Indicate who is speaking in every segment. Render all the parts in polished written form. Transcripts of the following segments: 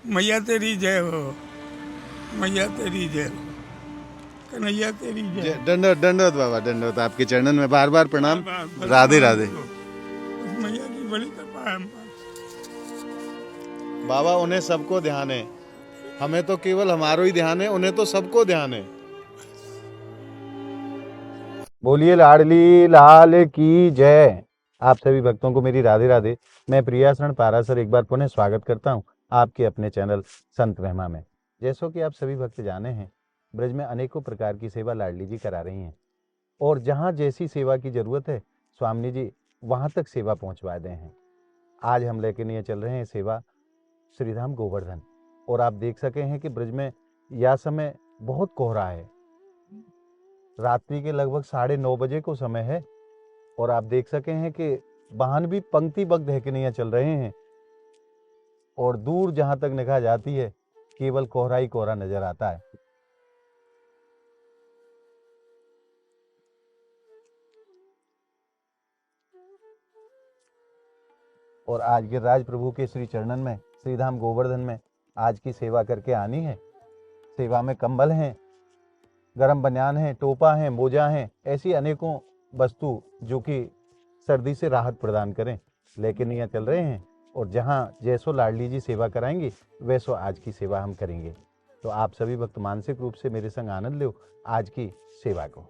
Speaker 1: मैया तेरी जय हो, मैया तेरी जय हो, कन्हैया तेरी जय हो।
Speaker 2: दंडवत दंडवत बाबा, दंडवत। आपके चरणन में बार बार प्रणाम।
Speaker 1: बस
Speaker 2: राधे
Speaker 1: मान
Speaker 2: राधे।
Speaker 1: लो, बस मैया की बड़ी कृपा है हम पर।
Speaker 2: बाबा उन्हें सबको ध्यान है, हमें तो केवल हमारो ही ध्यान है, उन्हें तो सबको ध्यान है। बोलिए लाडली लाल की जय। आप सभी भक्तों को मेरी राधे राधे। मैं प्रियाशरण पारासर एक बार पुनः स्वागत करता हूं आपके अपने चैनल संत महिमा में। जैसो कि आप सभी भक्त जाने हैं, ब्रज में अनेकों प्रकार की सेवा लाडली जी करा रही हैं, और जहां जैसी सेवा की जरूरत है स्वामी जी वहां तक सेवा पहुंचवा दे हैं। आज हम लेके लिए चल रहे हैं सेवा श्रीधाम गोवर्धन, और आप देख सके हैं कि ब्रज में यह समय बहुत कोहरा है। रात्रि के लगभग 9:30 बजे को समय है, और आप देख सके हैं कि वाहन भी पंक्तिबद्ध हैकनियां चल रहे हैं, और दूर जहां तक निगाह जाती है केवल कोहरा ही कोहरा नजर आता है। और आज गिरिराज प्रभु के श्री चरणन में श्रीधाम गोवर्धन में आज की सेवा करके आनी है। सेवा में कंबल हैं, गरम बनियान है, टोपा है, मोजा है, ऐसी अनेकों वस्तु जो कि सर्दी से राहत प्रदान करें लेकिन यहाँ चल रहे हैं। और जहाँ जैसो लाडली जी सेवा कराएंगी वैसो आज की सेवा हम करेंगे। तो आप सभी भक्त मानसिक रूप से मेरे संग आनंद लो आज की सेवा को।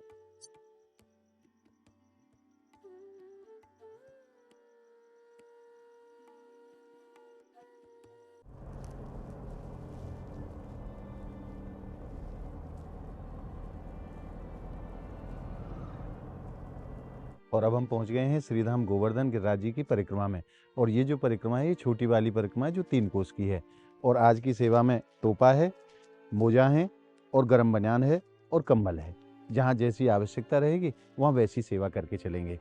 Speaker 2: और अब हम पहुंच गए हैं श्रीधाम गोवर्धन गिरिराज जी की परिक्रमा में। और ये जो परिक्रमा है ये छोटी वाली परिक्रमा है जो 3 कोस की है। और आज की सेवा में टोपा है, मोजा है, और गरम बनियान है, और कंबल है। जहाँ जैसी आवश्यकता रहेगी वहाँ वैसी सेवा करके चलेंगे।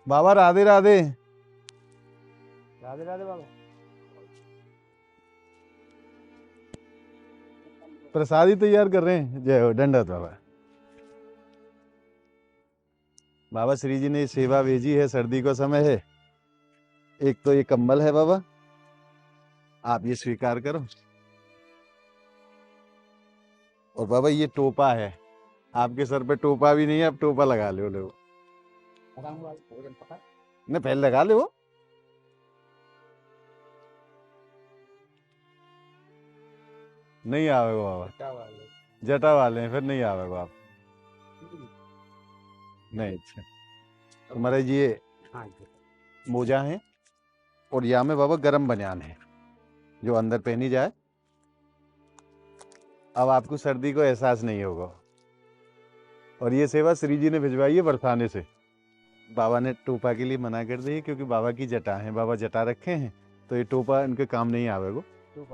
Speaker 2: बाबा राधे राधे। राधे राधे बाबा। प्रसादी तैयार कर रहे हैं। जय हो, दंडवत बाबा। बाबा श्री जी ने सेवा भेजी है, सर्दी का समय है। एक तो ये कंबल है बाबा, आप ये स्वीकार करो। और बाबा ये टोपा है, आपके सर पे टोपा भी नहीं है, आप टोपा लगा लो। नहीं पहले लगा ले वो। नहीं आवेगा बाबा, जटा वाले हैं, फिर नहीं आवेगा आप। नहीं अच्छा। तो महाराज ये मोजा है, और यहाँ में बाबा गरम बनियान है जो अंदर पहनी जाए। अब आपको सर्दी को एहसास नहीं होगा। और ये सेवा श्री जी ने भिजवाई है बरसाने से। बाबा ने टोपा के लिए मना कर दी क्योंकि बाबा की जटा है, बाबा जटा रखे हैं, तो ये टोपा इनके काम नहीं आवेगा।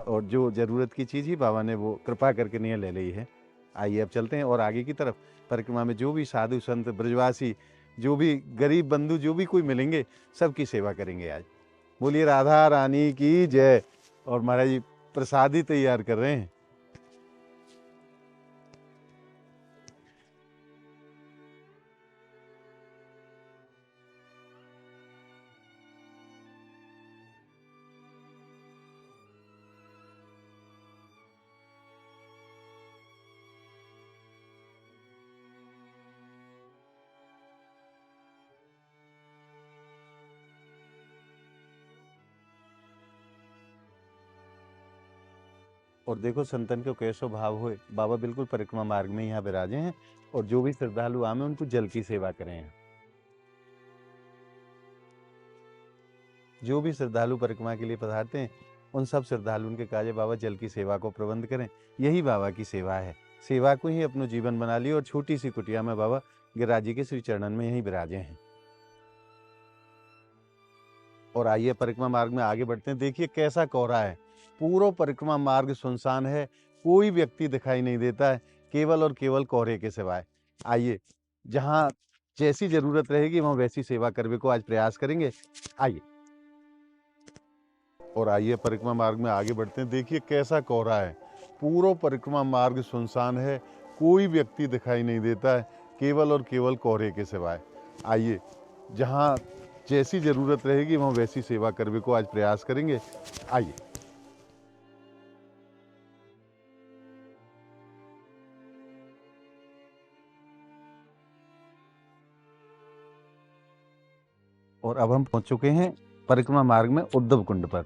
Speaker 2: और जो जरूरत की चीज ही बाबा ने वो कृपा करके नहीं ले ली है। आइए अब चलते हैं और आगे की तरफ परिक्रमा में जो भी साधु संत ब्रजवासी, जो भी गरीब बंधु, जो भी कोई मिलेंगे सबकी सेवा करेंगे आज। बोलिए राधा रानी की जय। और महाराज जी प्रसादी तैयार कर रहे हैं। और देखो संतन को कैसो भाव हुए, बाबा बिल्कुल परिक्रमा मार्ग में यहाँ विराजे हैं। और जो भी श्रद्धालु आमे उनको जल की सेवा करें। जो भी श्रद्धालु परिक्रमा के लिए पधारते हैं उन सब श्रद्धालुओं के काजे बाबा जल की सेवा को प्रबंध करें। यही बाबा की सेवा है। सेवा को ही अपना जीवन बना लिया, और छोटी सी कुटिया में बाबा गिरिराज जी के श्री चरणन में यही विराजे हैं। और आइए परिक्रमा मार्ग में आगे बढ़ते हैं। देखिए कैसा कोहरा है, पूरा परिक्रमा मार्ग सुनसान है, कोई व्यक्ति दिखाई नहीं देता है, केवल और केवल कोहरे के सिवाय। आइए जहाँ जैसी जरूरत रहेगी वहाँ वैसी सेवा करने को आज प्रयास करेंगे। आइए। और आइए परिक्रमा मार्ग में आगे बढ़ते हैं। देखिए कैसा कोहरा है, पूरा परिक्रमा मार्ग सुनसान है, कोई व्यक्ति दिखाई नहीं देता है, केवल और केवल कोहरे के सिवाय। आइए, जहाँ जैसी ज़रूरत रहेगी वहाँ वैसी सेवा करने को आज प्रयास करेंगे। आइए। और अब हम पहुंच चुके हैं परिक्रमा मार्ग में उद्धव कुंड पर।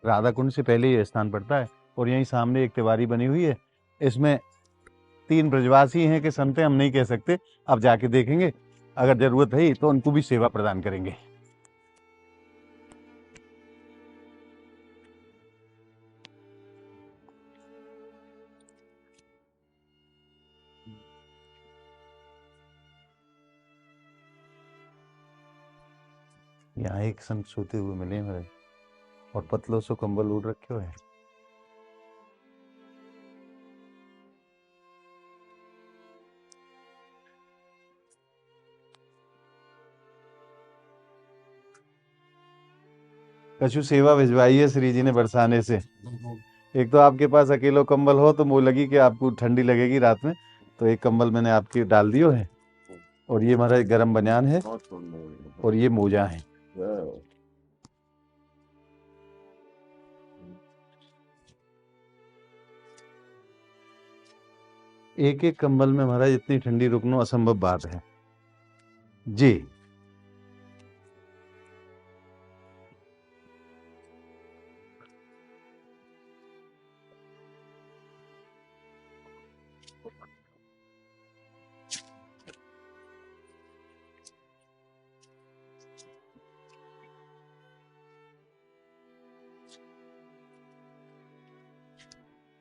Speaker 2: राधा कुंड से पहले ये स्थान पड़ता है और यहीं सामने एक तिवारी बनी हुई है। इसमें 3 ब्रजवासी हैं कि संत हैं हम नहीं कह सकते, अब जाके देखेंगे, अगर जरूरत है तो उनको भी सेवा प्रदान करेंगे। यहाँ एक संत सोते हुए मिले मेरे, और पतलों से कंबल ओढ़ रखे हुए हैं। कछु सेवा भिजवाई है श्री जी ने बरसाने से। एक तो आपके पास अकेलो कंबल हो तो मुँह लगी कि आपको ठंडी लगेगी रात में, तो एक कंबल मैंने आपके डाल दियो है। और ये हमारा गरम बनियान है और ये मोजा है। एक एक कंबल में महाराज इतनी ठंडी रुकना असंभव बात है जी।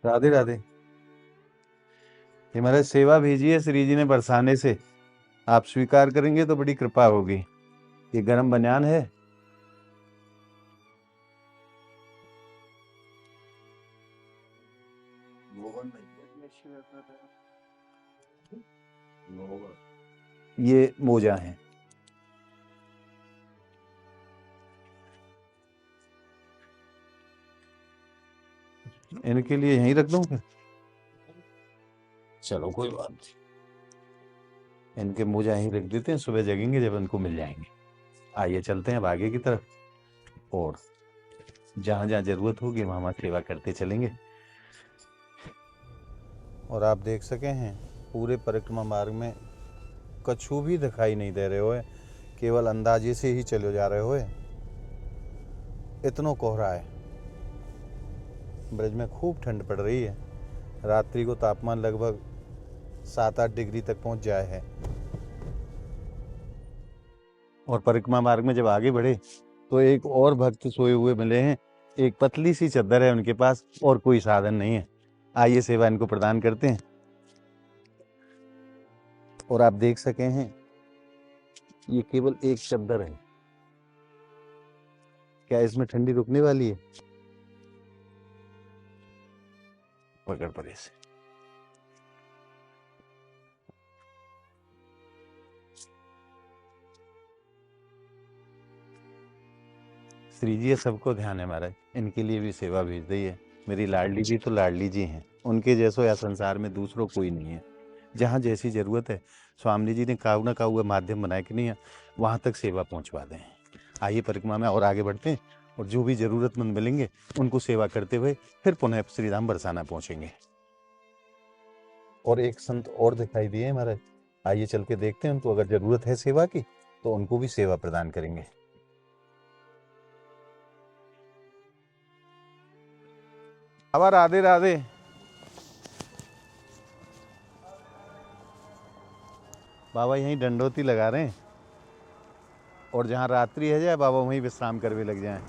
Speaker 2: राधे राधे। ये महाराज सेवा भेजी है श्री जी ने बरसाने से, आप स्वीकार करेंगे तो बड़ी कृपा होगी। ये गरम बनियान है। ये मोजा है। इनके लिए यहीं रख दूं फिर? चलो कोई बात नहीं, इनके मोजा यहीं रख देते हैं, सुबह जगेंगे जब इनको मिल जाएंगे। आइए चलते हैं अब आगे की तरफ, और जहाँ जहाँ जरूरत होगी वहाँ वहाँ सेवा करते चलेंगे। और आप देख सके हैं पूरे परिक्रमा मार्ग में कछु भी दिखाई नहीं दे रहे हो, केवल अंदाजे से ही चले जा रहे हो। इतना कोहरा है, ब्रज में खूब ठंड पड़ रही है। रात्रि को तापमान लगभग 7-8 डिग्री तक पहुंच जाए है। और परिक्रमा मार्ग में जब आगे बढ़े तो एक और भक्त सोए हुए मिले हैं। एक पतली सी चादर है उनके पास और कोई साधन नहीं है। आइए सेवा इनको प्रदान करते हैं। और आप देख सके हैं ये केवल एक चादर है, क्या इसमें ठंडी रुकने वाली है? पकड़ पड़े से। श्री जी सबको ध्यान है महाराज, इनके लिए भी सेवा भेज दी है। मेरी लाडली जी तो लाडली जी हैं, उनके जैसो या संसार में दूसरों कोई नहीं है। जहाँ जैसी जरूरत है स्वामी जी ने काऊ ना काऊ माध्यम बनाए कि नहीं है, वहाँ तक सेवा पहुँचवा दें। आइए परिक्रमा में और आगे बढ़ते हैं, और जो भी जरूरतमंद मिलेंगे उनको सेवा करते हुए फिर पुनः श्री धाम बरसाना पहुँचेंगे। और एक संत और दिखाई दिए महाराज, आइए चल के देखते हैं उनको, अगर जरूरत है सेवा की तो उनको भी सेवा प्रदान करेंगे। बाबा राधे राधे। बाबा यहीं डंडोती लगा रहे हैं, और जहाँ रात्रि है जाए बाबा वहीं विश्राम करने लग जाएं।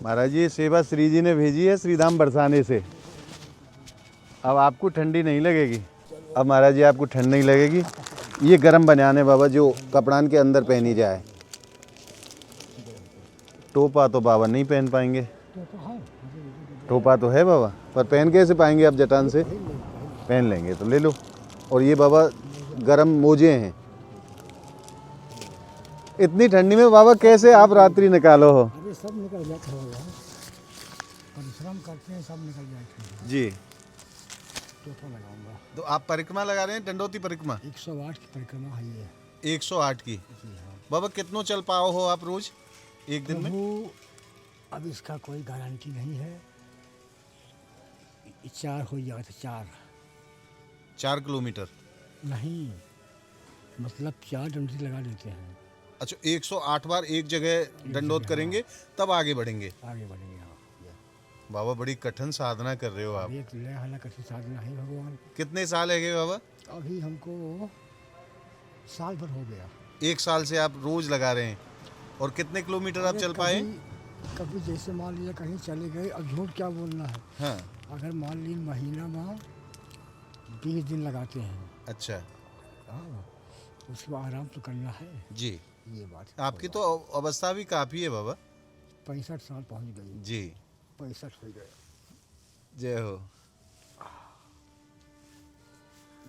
Speaker 2: महाराज ये सेवा श्री जी ने भेजी है श्री धाम बरसाने से। अब आपको ठंडी नहीं लगेगी। अब महाराज जी आपको ठंड नहीं लगेगी। ये गरम बनियान है बाबा, जो कपड़ान के अंदर पहनी जाए। टोपा तो बाबा नहीं पहन पाएंगे। टोपा तो है बाबा, पर पहन कैसे पाएंगे आप? जटान से पहन लेंगे तो ले लो। और ये बाबा गरम मोजे हैं, इतनी ठंडी में बाबा कैसे आप रात्रि निकालो हो?
Speaker 3: अभी सब निकल जाता होगा, परिश्रम करते हैं सब निकल जाते हैं।
Speaker 2: जी,
Speaker 3: टोपा लगाऊंगा।
Speaker 2: तो आप परिक्रमा लगा रहे हैं, दंडोती परिक्रमा
Speaker 3: 108 की परिक्रमा है ये।
Speaker 2: 108 की।
Speaker 3: जी हाँ।
Speaker 2: बाबा कितनों चल पाओ हो आप रोज एक दिन में?
Speaker 3: प्रभु, अब इसका कोई गारंटी नहीं है। 4 हो जाए तो
Speaker 2: 4 किलोमीटर।
Speaker 3: नहीं, मतलब 4 डंडी लगा देते हैं।
Speaker 2: अच्छा, 108 बार एक जगह दंडोत करेंगे तब आगे बढ़ेंगे।
Speaker 3: आगे बढ़ेंगे। हाँ,
Speaker 2: बाबा बड़ी कठिन साधना कर रहे हो आप।
Speaker 3: एक हालांकि कठिन साधना है भगवान।
Speaker 2: कितने साल है गए बाबा?
Speaker 3: अभी हमको साल भर हो गया।
Speaker 2: 1 साल से आप रोज लगा रहे हैं। और कितने किलोमीटर आप चल पाए?
Speaker 3: कभी जैसे मान लीजिए कहीं चले गए, अब झूठ क्या बोलना है।
Speaker 2: हाँ।
Speaker 3: अगर मान लीजिए महीना में 20 दिन लगाते हैं।
Speaker 2: अच्छा।
Speaker 3: हाँ, उसको आराम तो करना है।
Speaker 2: जी,
Speaker 3: ये बात है।
Speaker 2: आपकी तो अवस्था भी काफी है बाबा।
Speaker 3: 65 साल पहुंच गई।
Speaker 2: जी,
Speaker 3: 65 हो गए।
Speaker 2: जय हो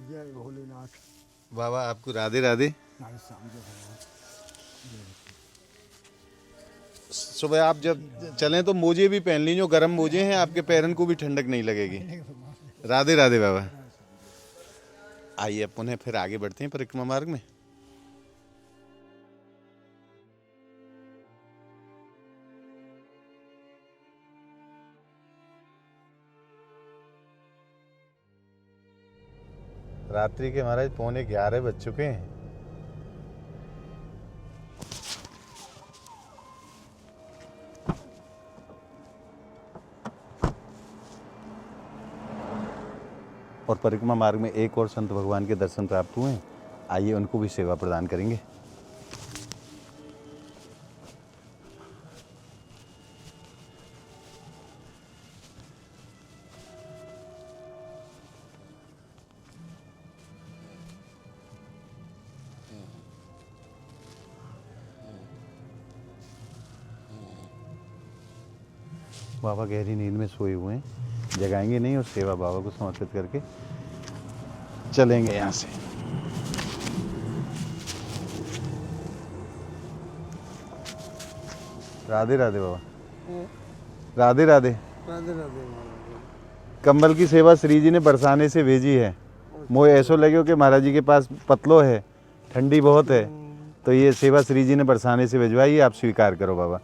Speaker 3: जय भोलेनाथ।
Speaker 2: बाबा, आपको राधे राधे।
Speaker 3: नारायण स्वामी जय भगवान।
Speaker 2: सुबह आप जब चलें तो मोजे भी पहन लीजिए, जो गर्म मोजे हैं, आपके पैरन को भी ठंडक नहीं लगेगी। राधे राधे बाबा। आइए अब पुनः फिर आगे बढ़ते हैं परिक्रमा मार्ग में। रात्रि के महाराज 11:15 बज चुके हैं। और परिक्रमा मार्ग में एक और संत भगवान के दर्शन प्राप्त हुए हैं। आइए उनको भी सेवा प्रदान करेंगे। बाबा गहरी नींद में सोए हुए हैं, जगाएंगे नहीं और सेवा बाबा को समर्पित करके चलेंगे यहाँ से। राधे राधे बाबा। राधे राधे।
Speaker 3: राधे राधे।
Speaker 2: कंबल की सेवा श्री जी ने बरसाने से भेजी है। मोह ऐसो लगे कि महाराज जी के पास पतलो है, ठंडी बहुत है, तो ये सेवा श्री जी ने बरसाने से भिजवाई, आप स्वीकार करो बाबा।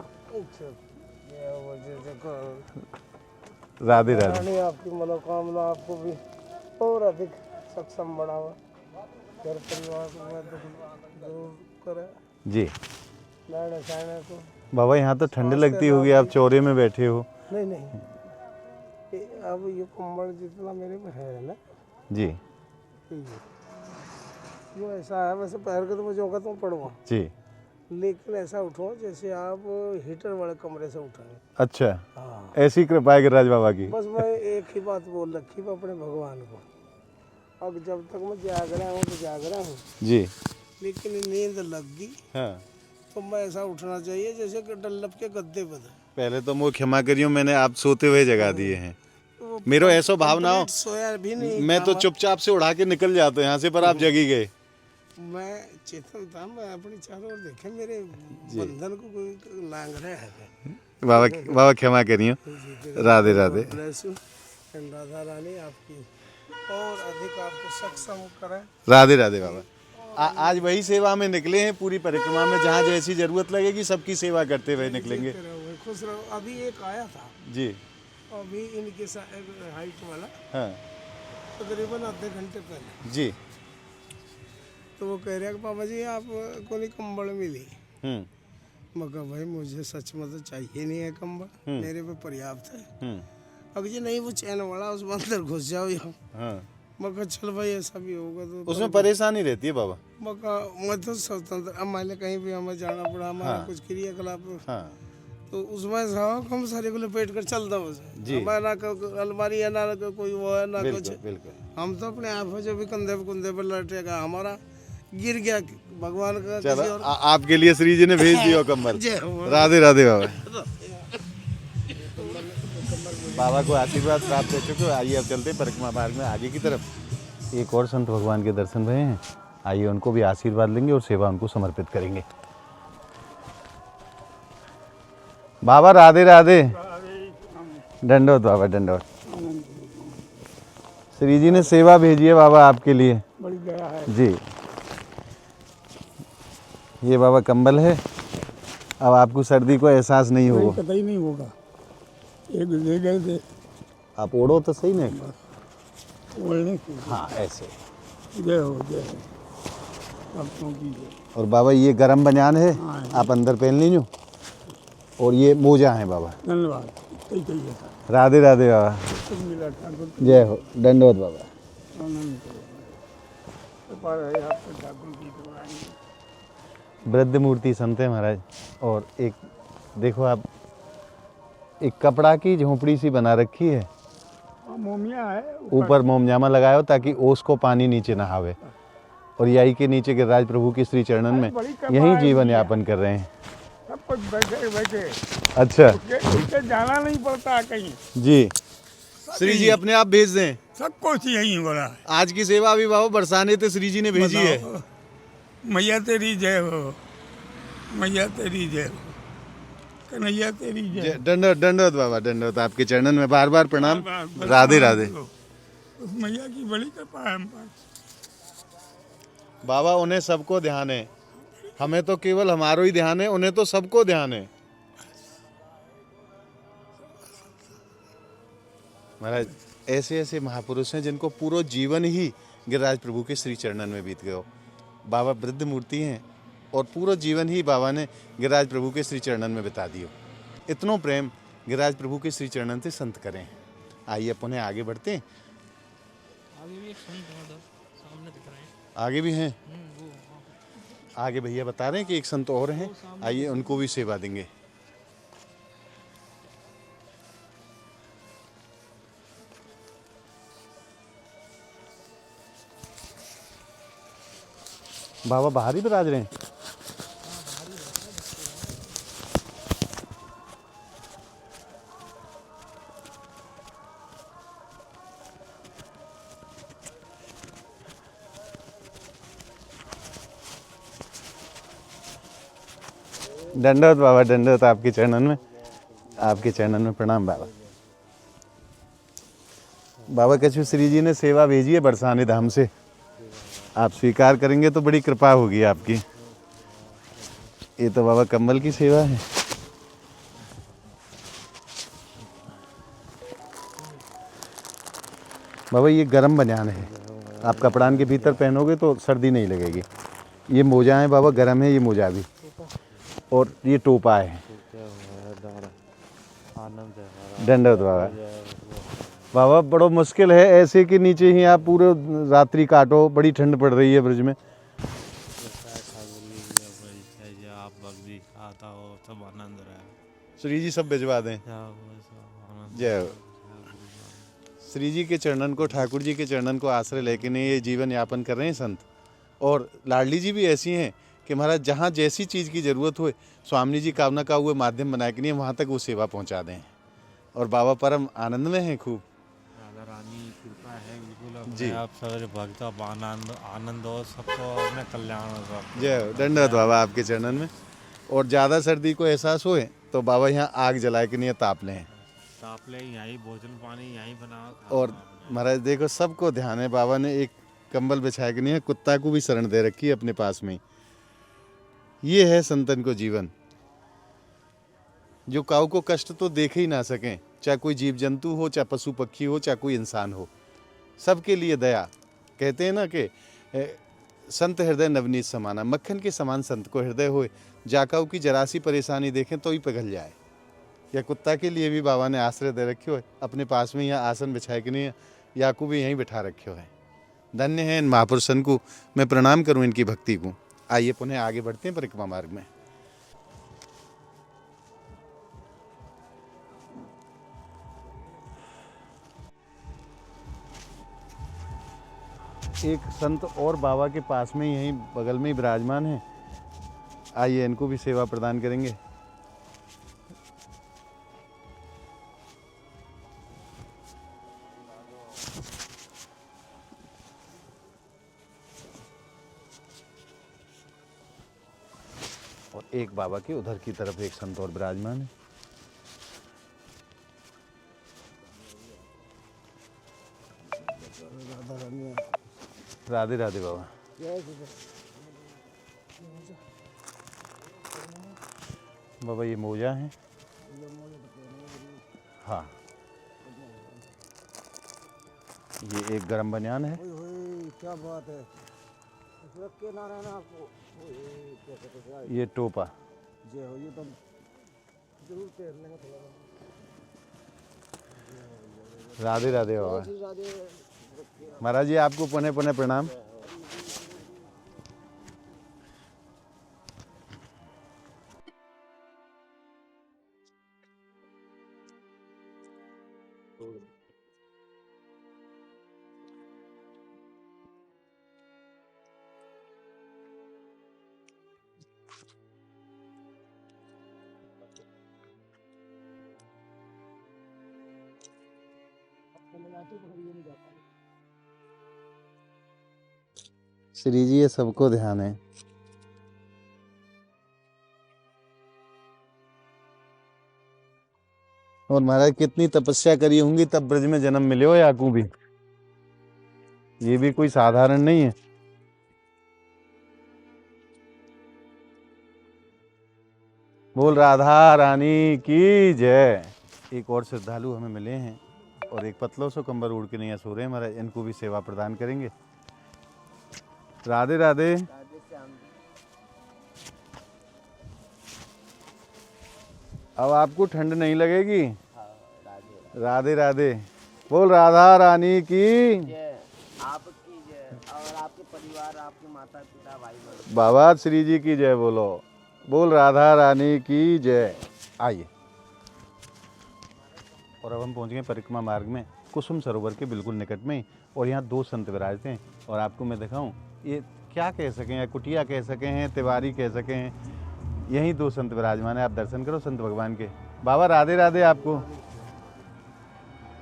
Speaker 2: राधे राधे।
Speaker 3: आपकी मनोकामना आपको भी और अधिक सक्षम बढ़ावा, घर परिवार को दूर करे।
Speaker 2: जी
Speaker 3: को
Speaker 2: बाबा, यहाँ तो ठंड लगती होगी, आप चौरे में बैठे हो।
Speaker 3: नहीं नहीं, अब ये कंबल जितना मेरे में है ना
Speaker 2: जी,
Speaker 3: जो ऐसा है वैसे पैर के तो मैं जो तो पड़ूंगा
Speaker 2: जी,
Speaker 3: लेकिन ऐसा उठो जैसे आप हीटर वाले कमरे से उठेंगे।
Speaker 2: अच्छा।
Speaker 3: हाँ,
Speaker 2: ऐसी कृपा है गिरिराज बाबा की।
Speaker 3: बस मैं एक ही बात बोल रखी है अपने भगवान को, अब जब तक मैं जाग रहा हूँ तो जाग रहा हूँ
Speaker 2: जी,
Speaker 3: लेकिन नींद लग गई
Speaker 2: हाँ,
Speaker 3: तो मैं ऐसा उठना चाहिए जैसे कि डल्लब के गद्दे पर।
Speaker 2: पहले तो मुझे क्षमा करियो, मैंने आप सोते हुए जगा दिए हैं। मेरो ऐसा भावना हो,
Speaker 3: सोया भी नहीं,
Speaker 2: मैं तो चुपचाप से उड़ा के निकल जाते यहाँ से, पर आप जगी गए।
Speaker 3: मैं चेतन था, मैं अपनी चारों ओर देखे मेरे बंधन को कोई लांग रहा है।
Speaker 2: बाबा बाबा क्षमा करियो। राधे राधे।
Speaker 3: राधा रानी आपकी और अधिक आपको सक्षम करें।
Speaker 2: राधे राधे बाबा। आज वही सेवा में निकले हैं, पूरी परिक्रमा में जहाँ जैसी जरूरत लगेगी सबकी सेवा करते हुए निकलेंगे।
Speaker 3: खुश रहो। अभी एक आया था
Speaker 2: जी,
Speaker 3: अभी इनके हाइट वाला,
Speaker 2: हाँ
Speaker 3: तकरीबन आधे घंटे पहले
Speaker 2: जी,
Speaker 3: तो वो कह रहा कि पापा जी आपको नहीं कंबल मिली। मगर भाई मुझे सच में तो चाहिए नहीं है कंबल, मेरे पे पर्याप्त है। अब जी नहीं वो चैन वाला, उसमें अंदर घुस जाओ यहाँ। मगर चल भाई ऐसा भी होगा तो
Speaker 2: उसमें परेशानी रहती है बाबा।
Speaker 3: मगर मैं तो स्वतंत्र, अब मान कहीं भी हमें जाना पड़ा, हमारा कुछ क्रियाकलाप, तो उसमें हम सारे को लपेट कर चलता हूँ। ना अलमारी है, ना कोई वो है, ना कुछ। हम तो अपने आप जो भी कंधे पे कुंधे पर लटेगा, हमारा गिर गया भगवान का।
Speaker 2: चलो आपके लिए श्री जी ने भेज दिया कंबल। राधे राधे बाबा। बाबा को आशीर्वाद प्राप्त हो चुके। आइए अब चलते परिक्रमा मार्ग में आगे की तरफ। एक और संत भगवान के दर्शन हुए हैं, आइए उनको भी आशीर्वाद लेंगे और सेवा उनको समर्पित करेंगे। बाबा राधे राधे। दंडोत बाबा दंडोत। श्री जी ने सेवा भेजी है बाबा आपके लिए।
Speaker 1: बड़ी दया है
Speaker 2: जी। ये बाबा कंबल है, अब आपको सर्दी को एहसास नहीं
Speaker 1: नहीं,
Speaker 2: होगा।
Speaker 1: कतई नहीं होगा। एक ले गए थे
Speaker 2: आप ओढ़ो तो सही नहीं।
Speaker 1: ओढ़ने की।
Speaker 2: हाँ ऐसे।
Speaker 1: जय हो जय हो भक्तों की जय।
Speaker 2: और बाबा ये गरम बनियान है,
Speaker 1: हाँ,
Speaker 2: आप अंदर पहन लीजिए। और ये मोजा है बाबा।
Speaker 1: धन्यवाद। कई कई था
Speaker 2: राधे राधे बाबा।
Speaker 1: सब मिला ठाकुर की
Speaker 2: जय हो दंडोत बाबा।
Speaker 1: आनंद करो। कृपा रहे आपके ठाकुर की दुआएं।
Speaker 2: वृद्ध मूर्ति संत है महाराज। और एक देखो आप, एक कपड़ा की झोपड़ी सी बना रखी है,
Speaker 1: मोमिया है
Speaker 2: ऊपर मोमजामा लगाया हो ताकि ओस को पानी नीचे नहावे। और यही के नीचे गिरिराज प्रभु के श्री चरणन में
Speaker 1: बड़ी कृपा
Speaker 2: यही
Speaker 1: है
Speaker 2: जीवन
Speaker 1: इनकी।
Speaker 2: यापन कर रहे हैं।
Speaker 1: सब कुछ बैठे बैठे
Speaker 2: अच्छा
Speaker 1: उसके जाना नहीं पड़ता कहीं।
Speaker 2: जी। श्री जी अपने आप भेज दें।
Speaker 1: सब कुछ यही हो रहा है।
Speaker 2: आज की सेवा अभी बाबा बरसाने थे, श्री जी ने भेजी है।
Speaker 1: बताओ, मैया तेरी जय हो, मैया तेरी जय हो, कन्हैया तेरी जय।
Speaker 2: दंडोत दंडोत बाबा दंडोत, आपके चरणन में बार बार प्रणाम।
Speaker 1: बार-बार
Speaker 2: राधे राधे।
Speaker 1: उस मैया की बड़ी कृपा है हम पर।
Speaker 2: बाबा उन्हें सबको ध्यान है, हमें तो केवल हमारो ही ध्यान है, उन्हें तो सबको ध्यान है। महाराज ऐसे ऐसे महापुरुष हैं जिनको पूरा जीवन ही गिरिराज प्रभु के श्री चरणन में बीत गए हो। बाबा वृद्ध मूर्ति हैं और पूरा जीवन ही बाबा ने गिरिराज प्रभु के श्री चरणन में बिता दियो। इतनो प्रेम गिरिराज प्रभु के श्री चरणन से संत करें। आइए अपन आगे बढ़ते हैं।
Speaker 4: आगे भी एक संत है उधर सामने दिख रहे हैं।
Speaker 2: आगे भी हैं,
Speaker 4: वो वहाँ पे।
Speaker 2: आगे भैया बता रहे हैं कि एक संत और हैं, आइए उनको भी सेवा देंगे। बाबा बाहर ही बिराज रहे हैं। दंडोत बाबा दंडोत, आपके चरणन में, आपके चरणन में प्रणाम बाबा। बाबा कछु श्री जी ने सेवा भेजी है बरसाने धाम से, आप स्वीकार करेंगे तो बड़ी कृपा होगी आपकी। ये तो बाबा कंबल की सेवा है। बाबा ये गरम बनियान है, आप कपड़ान के भीतर पहनोगे तो सर्दी नहीं लगेगी। ये मोजा है बाबा, गरम है ये मोजा भी। और ये टोपा है। दंडोत बाबा। बाबा बड़ो मुश्किल है ऐसे कि नीचे ही आप पूरे रात्रि काटो, बड़ी ठंड पड़ रही है ब्रज में।
Speaker 4: आप बगदी आता हो सब आनंद रहे।
Speaker 2: श्री जी सब भिजवा दें। जय हो। श्री जी के चरणन को, ठाकुर जी के चरणन को आश्रय लेके ने ये जीवन यापन कर रहे हैं संत। और लाडली जी भी ऐसी हैं कि महाराज जहाँ जैसी चीज़ की ज़रूरत हो, स्वामी जी कामना का हुए माध्यम बनाए कि नहीं वहाँ तक वो सेवा पहुँचा दें। और बाबा परम आनंद में हैं खूब।
Speaker 4: राधा रानी कृपा है बिल्कुल।
Speaker 2: जी।
Speaker 4: आप सारे भक्त अब आनंद हो, सबको अपने कल्याण हो।
Speaker 2: जय हो। दंडवत बाबा आपके चरणन में। और ज़्यादा सर्दी को एहसास होए तो बाबा यहाँ आग जलाए के नहीं ताप लें।
Speaker 4: ताप ले, यहीं भोजन पानी यहीं बना।
Speaker 2: और महाराज देखो सबको ध्यान है, बाबा ने एक कंबल बिछाया कि नहीं है, कुत्ता को भी शरण दे रखी है अपने पास में। ये है संतन को जीवन, जो काऊ को कष्ट तो देख ही ना सकें, चाहे कोई जीव जंतु हो, चाहे पशु पक्षी हो, चाहे कोई इंसान हो, सबके लिए दया। कहते हैं ना कि संत हृदय नवनीत समाना, मक्खन के समान संत को हृदय होए, जाकाऊ की जरा सी परेशानी देखें तो ही पिघल जाए। या कुत्ता के लिए भी बाबा ने आश्रय दे रखे हो, अपने पास में यहाँ आसन बिछाए कि नहीं, या को भी यहीं बिठा रखे हो है। धन्य है इन महापुरुषन को, मैं प्रणाम करूँ इनकी भक्ति को। आइए पुनः आगे बढ़ते हैं परिक्रमा मार्ग में। एक संत और बाबा के पास में यहीं बगल में ही विराजमान है, आइए इनको भी सेवा प्रदान करेंगे। और एक बाबा के उधर की तरफ एक संत और विराजमान है। राधे राधे बाबा। बाबा ये मोजा है। हाँ, ये एक गरम बनियान है।
Speaker 3: क्या बात है, रख के ना रहना आपको। क्या कहते हैं,
Speaker 2: ये टोपा।
Speaker 3: जय हो, ये तो जरूर पहन लेंगे थोड़ा।
Speaker 2: राधे राधे बाबा। महाराज जी आपको पुनः पुनः प्रणाम। श्री जी ये सबको ध्यान है। और महाराज कितनी तपस्या करी होंगी तब ब्रज में जन्म मिले हो याकू भी, ये भी कोई साधारण नहीं है। बोल राधा रानी की जय। एक और श्रद्धालु हमें मिले हैं और एक पतलो सो कंबर उड़ के नहीं सो रहे हैं महाराज, इनको भी सेवा प्रदान करेंगे। राधे राधे। अब आपको ठंड नहीं लगेगी। राधे राधे। बोल राधा रानी की
Speaker 5: आपकी जय और आपके परिवार, आपके माता पिता, भाई बहन।
Speaker 2: बाबा श्री जी की जय बोलो। बोल राधा रानी की जय। आइए। और अब हम पहुंच गए परिक्रमा मार्ग में, कुसुम सरोवर के बिल्कुल निकट में। और यहाँ दो संत विराजते हैं और आपको मैं दिखाऊं, ये क्या कह सकें, या कुटिया कह सके हैं, तिवारी कह सके हैं, यही दो संत विराजमान है। आप दर्शन करो संत भगवान के। बाबा राधे राधे आपको।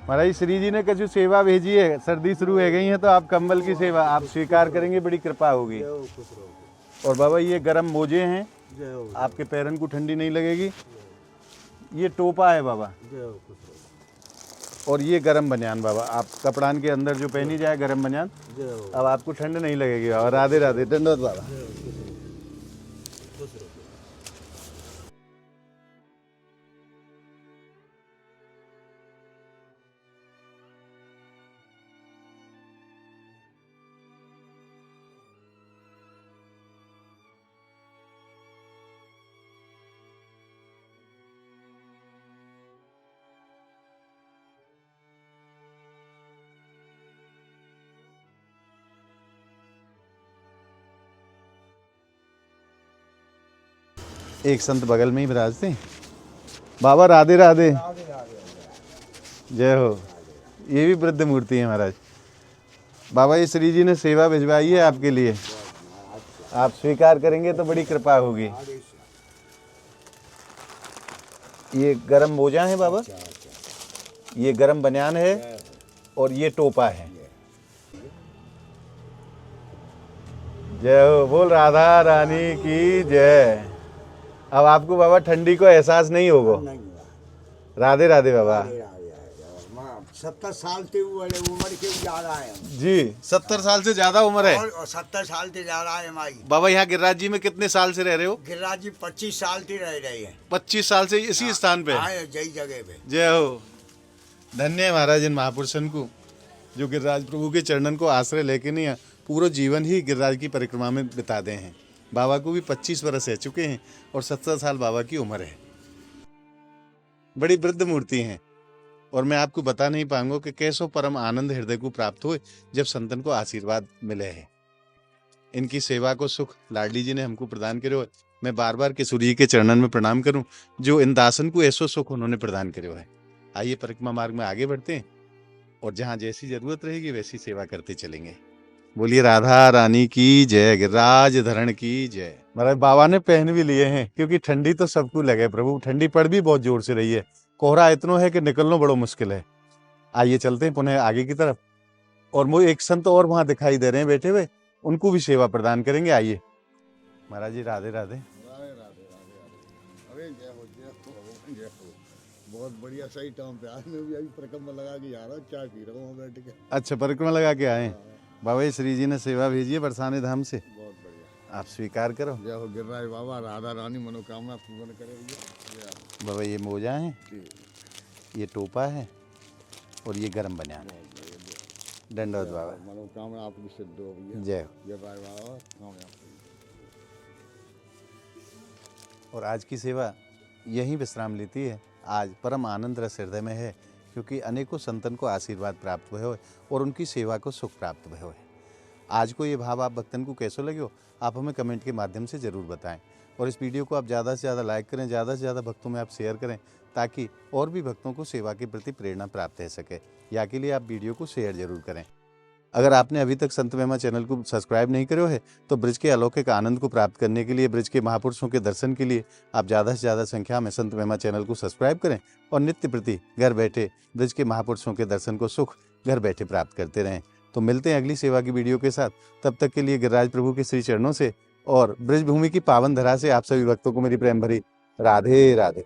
Speaker 2: महाराज श्री जी ने कछु सेवा भेजी है, सर्दी शुरू हो गई है तो आप कंबल की सेवा आप स्वीकार करेंगे, बड़ी कृपा होगी। और बाबा ये गरम मोजे हैं, आपके पैरन को ठंडी नहीं लगेगी। ये टोपा है बाबा, और ये गरम बनियान बाबा, आप कपड़ान के अंदर जो पहनी जाए गरम बनियान, अब आपको ठंड नहीं लगेगी बाबा। राधे राधे। दंडवत बाबा। एक संत बगल में ही विराजते हैं। बाबा राधे राधे। जय हो। ये भी वृद्ध मूर्ति है महाराज। बाबा ये श्री जी ने सेवा भिजवाई है आपके लिए, आप स्वीकार करेंगे तो बड़ी कृपा होगी। ये गरम मोजा है बाबा, ये गरम बनियान है और ये टोपा है। जय हो। बोल राधा रानी की जय। अब आपको बाबा ठंडी को एहसास नहीं होगा। राधे राधे बाबा।
Speaker 6: 70 साल से उम्र के ज्यादा है
Speaker 2: जी, 70 साल से ज्यादा उम्र है।
Speaker 6: और 70 साल से ज्यादा है हमारी।
Speaker 2: बाबा यहाँ गिरिराज जी में कितने साल से रह रहे हो?
Speaker 6: गिरिराज जी 25 साल से रह रहे हैं।
Speaker 2: 25 साल से इसी स्थान पे?
Speaker 6: हाँ, यही जगह पे।
Speaker 2: जय हो। धन्य है महाराज इन महापुरुषन को, जो गिरिराज प्रभु के चरणन को आश्रय लेके नहीं पूरा जीवन ही गिरिराज की परिक्रमा में बिता दे हैं। बाबा को भी 25 वर्ष रह चुके हैं और 70 साल बाबा की उम्र है। बड़ी वृद्ध मूर्ति हैं और मैं आपको बता नहीं पाऊंगा कि कैसो परम आनंद हृदय को प्राप्त हुए जब संतन को आशीर्वाद मिले हैं। इनकी सेवा को सुख लाडली जी ने हमको प्रदान करे। मैं बार बार किशोरी जी के चरणन में प्रणाम करूं, जो इन दासन को ऐसो सुख उन्होंने प्रदान करे है। आइए परिक्रमा मार्ग में आगे बढ़ते हैं और जहाँ जैसी जरूरत रहेगी वैसी सेवा करते चलेंगे। बोलिए राधा रानी की जय। गिरिराज धरण की जय। महाराज बाबा ने पहन भी लिए हैं क्योंकि ठंडी तो सबको लगे प्रभु, ठंडी पड़ भी बहुत जोर से रही है। कोहरा इतना है कि निकलना बड़ा मुश्किल है। आइए चलते हैं पुनः आगे की तरफ। और वो एक संत और वहां दिखाई दे रहे हैं बैठे हुए, उनको भी सेवा प्रदान करेंगे। आइए महाराज जी। राधे राधे।
Speaker 7: बहुत बढ़िया, सही टाइम पे आज मैं भी अभी परिक्रमा लगा के जा रहा हूँ, चाय पी रहा हूँ बैठ के।
Speaker 2: अच्छा परिक्रमा लगा के आए। बाबा जी श्री जी ने सेवा भेजी है बरसाने धाम से,
Speaker 6: बहुत बढ़िया।
Speaker 2: आप स्वीकार करो।
Speaker 6: जय हो गिरिराज बाबा, राधा रानी मनोकामना पूर्ण करे भैया। जय हो।
Speaker 2: बाबा ये मोजा है,
Speaker 6: जी,
Speaker 2: ये टोपा है और ये गरम बनियान है। दंडवत बाबा,
Speaker 6: मनोकामना आपकी सिद्ध हो भैया।
Speaker 2: जय हो।
Speaker 6: गिरिराज बाबा कामयाब।
Speaker 2: और आज की सेवा यहीं विश्राम लेती है। आज परम आनंद रस हृदय में है, क्योंकि अनेकों संतन को आशीर्वाद प्राप्त हुए हो और उनकी सेवा को सुख प्राप्त हुए हो। आज को ये भाव आप भक्तन को कैसो लगे हो, आप हमें कमेंट के माध्यम से ज़रूर बताएं। और इस वीडियो को आप ज़्यादा से ज़्यादा लाइक करें, ज़्यादा से ज़्यादा भक्तों में आप शेयर करें, ताकि और भी भक्तों को सेवा के प्रति प्रेरणा प्राप्त हो सके। या के लिए आप वीडियो को शेयर जरूर करें। अगर आपने अभी तक संत महिमा चैनल को सब्सक्राइब नहीं करो है, तो ब्रज के अलौकिक आनंद को प्राप्त करने के लिए, ब्रज के महापुरुषों के दर्शन के लिए आप ज़्यादा से ज़्यादा संख्या में संत महिमा चैनल को सब्सक्राइब करें और नित्य प्रति घर बैठे ब्रज के महापुरुषों के दर्शन को सुख घर बैठे प्राप्त करते रहें। तो मिलते हैं अगली सेवा की वीडियो के साथ। तब तक के लिए गिरिराज प्रभु के श्री चरणों से और ब्रज भूमि की पावन धरा से आप सभी भक्तों को मेरी प्रेम भरी राधे राधे।